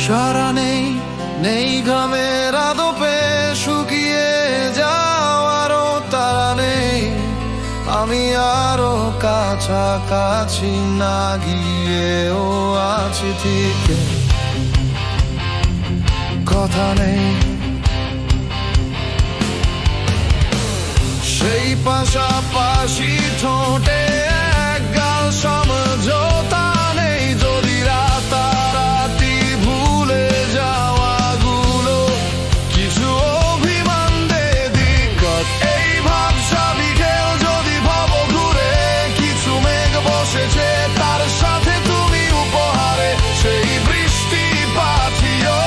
সারা নেই, নেই ঘামের আদপে শুকিয়ে যাওয়ারও তারা নেই। আমি আরো কাছাকাছি না গিয়েও আছি ঠিক, কথা নেই সেই পাশাপাশি ঠোঁটে একগাল সমঝোতা নেই। যদি রাতারাতি ভুলে যাওয়াগুলো কিছু অভিমান দে দিকট, এই ভাবসা বিকেল যদি ভাব ঘুরে কিছু মেঘ বসেছে তার সাথে তুমি উপহারে সেই বৃষ্টি পাঠিও।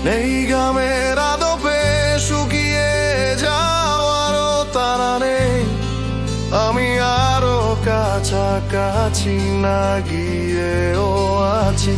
নেই গ্রামের আদপে শুকিয়ে যাওয়ারও তারা নেই। আমি আরো কাছাকাছি না গিয়েও আছি।